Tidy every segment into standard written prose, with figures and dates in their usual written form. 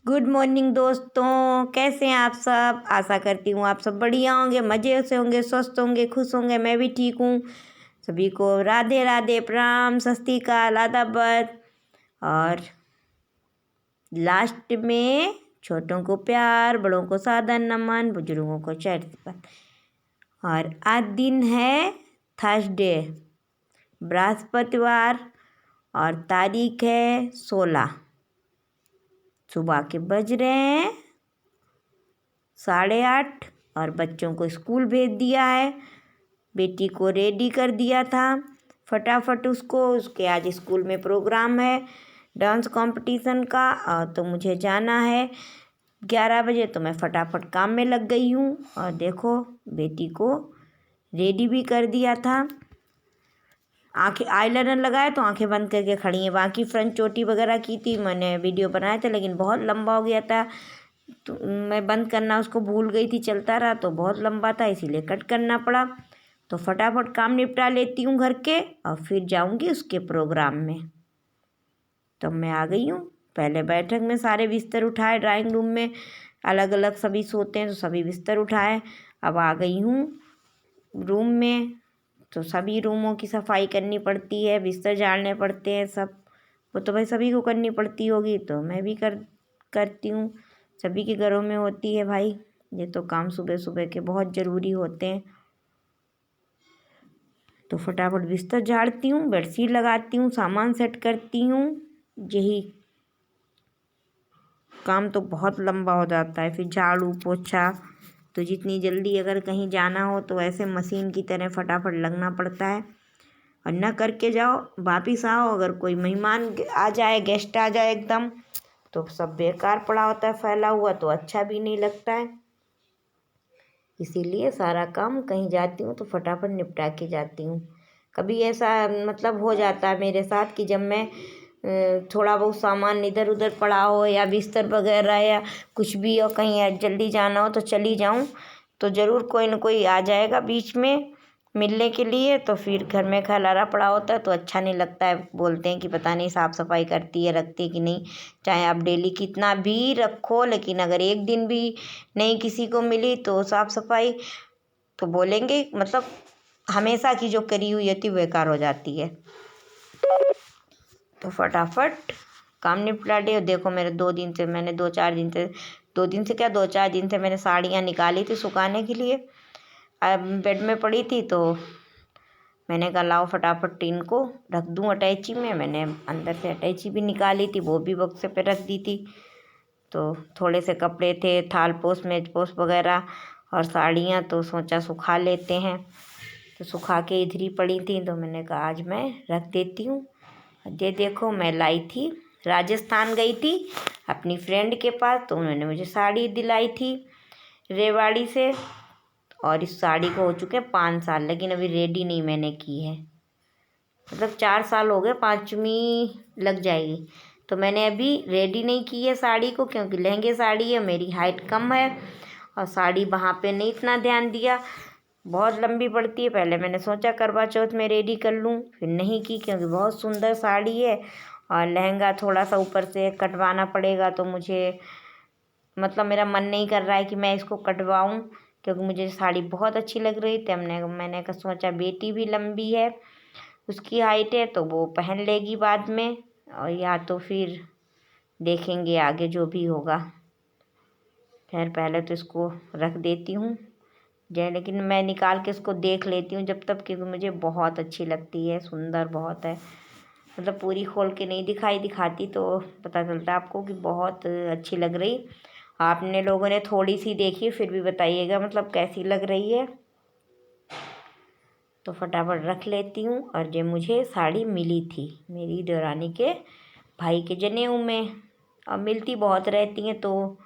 Good morning दोस्तों, कैसे हैं आप सब। आशा करती हूँ आप सब बढ़िया होंगे, मज़े से होंगे, स्वस्थ होंगे, खुश होंगे। मैं भी ठीक हूँ। सभी को राधे राधे, प्रणाम, सत श्री अकाल, आदाब। और लास्ट में छोटों को प्यार, बड़ों को सादर नमन, बुजुर्गों को चरण। और आज दिन है थर्सडे, बृहस्पतिवार, और तारीख है 16। सुबह के बज रहे हैं 8:30 और बच्चों को स्कूल भेज दिया है। बेटी को रेडी कर दिया था फटाफट उसको। उसके आज स्कूल में प्रोग्राम है डांस कंपटीशन का, तो मुझे जाना है 11 बजे। तो मैं फटाफट काम में लग गई हूँ। और देखो, बेटी को रेडी भी कर दिया था। आंखें आईलाइनर लगाया तो आंखें बंद करके खड़ी हैं। बाकी फ्रंट चोटी वगैरह की थी, मैंने वीडियो बनाया था, लेकिन बहुत लंबा हो गया था तो मैं बंद करना उसको भूल गई थी। चलता रहा तो बहुत लंबा था, इसीलिए कट करना पड़ा। तो फटाफट काम निपटा लेती हूँ घर के, और फिर जाऊँगी उसके प्रोग्राम में। तो मैं आ गई हूँ। पहले बैठक में सारे बिस्तर उठाए, ड्राइंग रूम में अलग अलग सभी सोते हैं तो सभी बिस्तर उठाए। अब आ गई हूँ रूम में, तो सभी रूमों की सफाई करनी पड़ती है, बिस्तर झाड़ने पड़ते हैं सब। वो तो भाई सभी को करनी पड़ती होगी, तो मैं भी करती हूँ। सभी के घरों में होती है भाई, ये तो काम सुबह सुबह के बहुत ज़रूरी होते हैं। तो फटाफट बिस्तर झाड़ती हूँ, बेडशीट लगाती हूँ, सामान सेट करती हूँ। यही काम तो बहुत लंबा हो जाता है। फिर झाड़ू पोछा, तो जितनी जल्दी अगर कहीं जाना हो तो ऐसे मशीन की तरह फटाफट लगना पड़ता है। और न करके जाओ, वापिस आओ, अगर कोई मेहमान आ जाए, गेस्ट आ जाए एकदम, तो सब बेकार पड़ा होता है फैला हुआ, तो अच्छा भी नहीं लगता है। इसीलिए सारा काम कहीं जाती हूँ तो फटाफट निपटा के जाती हूँ। कभी ऐसा मतलब हो जाता है मेरे साथ कि जब मैं थोड़ा बहुत सामान इधर उधर पड़ा हो या बिस्तर वगैरह या कुछ भी, और कहीं जल्दी जाना हो तो चली जाऊँ, तो ज़रूर कोई ना कोई आ जाएगा बीच में मिलने के लिए। तो फिर घर में खलारा पड़ा होता है तो अच्छा नहीं लगता है। बोलते हैं कि पता नहीं साफ़ सफाई करती है, रखती है कि नहीं। चाहे आप डेली कितना भी रखो, लेकिन अगर एक दिन भी नहीं किसी को मिली तो साफ़ सफाई, तो बोलेंगे मतलब हमेशा की जो करी हुई होती बेकार हो जाती है। तो फटाफट काम निपटा लिया। देखो मेरे 2 दिन से, मैंने 2-4 दिन से, 2 दिन से क्या 2-4 दिन से मैंने साड़ियाँ निकाली थी सुखाने के लिए। अब बेड में पड़ी थी तो मैंने कहा लाओ फटाफट इनको रख दूँ अटैची में। मैंने अंदर से अटैची भी निकाली थी, वो भी बक्से पे रख दी थी। तो थोड़े से कपड़े थे, थाल पोस मेज पोस वगैरह, और साड़ियाँ, तो सोचा सुखा लेते हैं। तो सुखा के इधर ही पड़ी थी, तो मैंने कहा आज मैं रख देती हूँ। ये देखो, मैं लाई थी, राजस्थान गई थी अपनी फ्रेंड के पास, तो उन्होंने मुझे साड़ी दिलाई थी रेवाड़ी से। और इस साड़ी को हो चुके 5 साल, लेकिन अभी रेडी नहीं मैंने की है। मतलब 4 साल हो गए, 5वीं लग जाएगी। तो मैंने अभी रेडी नहीं की है साड़ी को, क्योंकि लहंगे साड़ी है, मेरी हाइट कम है, और साड़ी वहाँ पे नहीं इतना ध्यान दिया, बहुत लंबी पड़ती है। पहले मैंने सोचा करवा चौथ में रेडी कर लूँ, फिर नहीं की, क्योंकि बहुत सुंदर साड़ी है। और लहंगा थोड़ा सा ऊपर से कटवाना पड़ेगा, तो मुझे मतलब मेरा मन नहीं कर रहा है कि मैं इसको कटवाऊँ, क्योंकि मुझे साड़ी बहुत अच्छी लग रही थी। मैंने सोचा बेटी भी लंबी है, उसकी हाइट है, तो वो पहन लेगी बाद में, और या तो फिर देखेंगे आगे जो भी होगा। खैर पहले तो इसको रख देती हूँ लेकिन मैं निकाल के इसको देख लेती हूँ जब तक, क्योंकि मुझे बहुत अच्छी लगती है, सुंदर बहुत है। मतलब पूरी खोल के नहीं दिखाती तो पता चलता आपको कि बहुत अच्छी लग रही। आपने लोगों ने थोड़ी सी देखी, फिर भी बताइएगा मतलब कैसी लग रही है। तो फटाफट रख लेती हूँ। और ये मुझे साड़ी मिली थी मेरी देवरानी के भाई के जनेऊ में। और मिलती बहुत रहती हैं, तो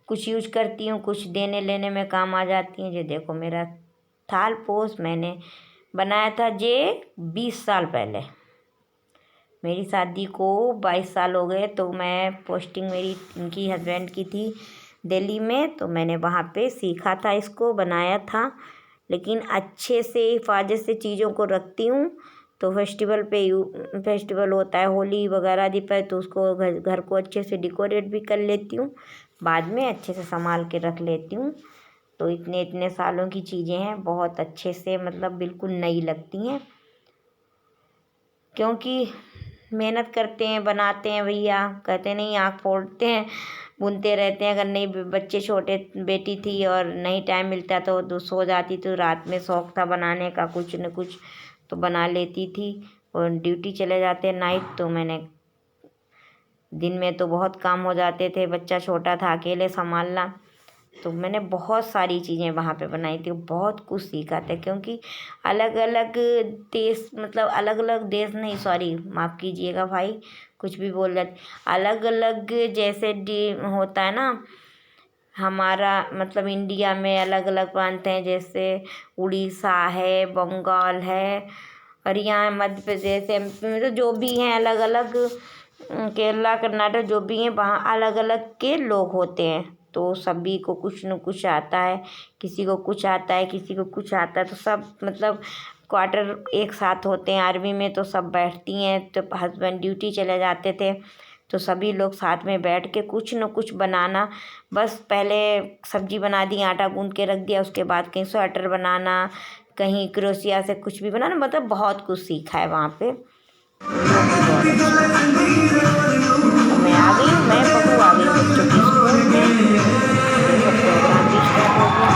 कुछ यूज करती हूँ, कुछ देने लेने में काम आ जाती हैं। ये देखो मेरा थाल पोस मैंने बनाया था ये 20 साल पहले। मेरी शादी को 22 साल हो गए, तो मैं पोस्टिंग मेरी इनकी हस्बैंड की थी दिल्ली में, तो मैंने वहाँ पे सीखा था, इसको बनाया था। लेकिन अच्छे से हिफाजत से चीज़ों को रखती हूँ, तो फेस्टिवल होता है होली वगैरह दीपावली, तो उसको घर को अच्छे से डेकोरेट भी कर लेती हूँ, बाद में अच्छे से संभाल के रख लेती हूँ। तो इतने इतने सालों की चीज़ें हैं, बहुत अच्छे से मतलब बिल्कुल नई लगती हैं, क्योंकि मेहनत करते हैं, बनाते हैं भैया, कहते नहीं आँख फोड़ते हैं, बुनते रहते हैं। अगर नहीं बच्चे छोटे बेटी थी और नहीं टाइम मिलता तो सो जाती, तो रात में शौक था बनाने का कुछ न कुछ, तो बना लेती थी। और ड्यूटी चले जाते नाइट, तो मैंने दिन में तो बहुत काम हो जाते थे, बच्चा छोटा था, अकेले संभालना, तो मैंने बहुत सारी चीज़ें वहाँ पे बनाई थी, बहुत कुछ सीखा था। क्योंकि अलग अलग देश, मतलब अलग अलग देश नहीं, सॉरी माफ़ कीजिएगा भाई, कुछ भी बोल जाती, अलग अलग जैसे होता है ना हमारा, मतलब इंडिया में अलग अलग प्रांत हैं, जैसे उड़ीसा है, बंगाल है, और यहाँ मध्य प्रदेश है, मतलब जो भी हैं अलग अलग, केरला कर्नाटक जो भी हैं, वहाँ अलग अलग के लोग होते हैं। तो सभी को कुछ न कुछ आता है, किसी को कुछ आता है, किसी को कुछ आता है, तो सब मतलब क्वार्टर एक साथ होते हैं। आर्मी में तो सब बैठती हैं, तो हस्बैंड ड्यूटी चले जाते थे, तो सभी लोग साथ में बैठ के कुछ न कुछ बनाना, बस पहले सब्जी बना दी, आटा गूंद के रख दिया, उसके बाद कहीं स्वेटर बनाना, कहीं क्रोशिया से कुछ भी बनाना, मतलब बहुत कुछ सीखा है वहाँ पे। मैं आ गई हूँ, मैं बहू आ गई बच्चों के स्कूल में, देखो प्रोग्राम भी स्टार्ट हो गया।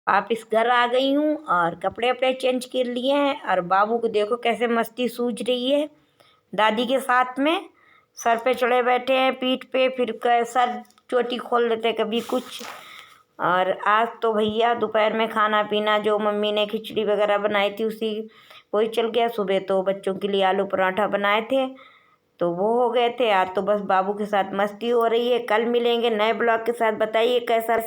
वापिस घर आ गई हूँ और कपड़े वपड़े चेंज कर लिए हैं। और बाबू को देखो कैसे मस्ती सूझ रही है दादी के साथ में। सर पे चढ़े बैठे हैं, पीठ पे, फिर सर चोटी खोल देते कभी कुछ। और आज तो भैया दोपहर में खाना पीना जो मम्मी ने खिचड़ी वगैरह बनाई थी उसी वही चल गया। सुबह तो बच्चों के लिए आलू पराठा बनाए थे तो वो हो गए थे। आज तो बस बाबू के साथ मस्ती हो रही है। कल मिलेंगे नए ब्लॉग के साथ। बताइए कैसा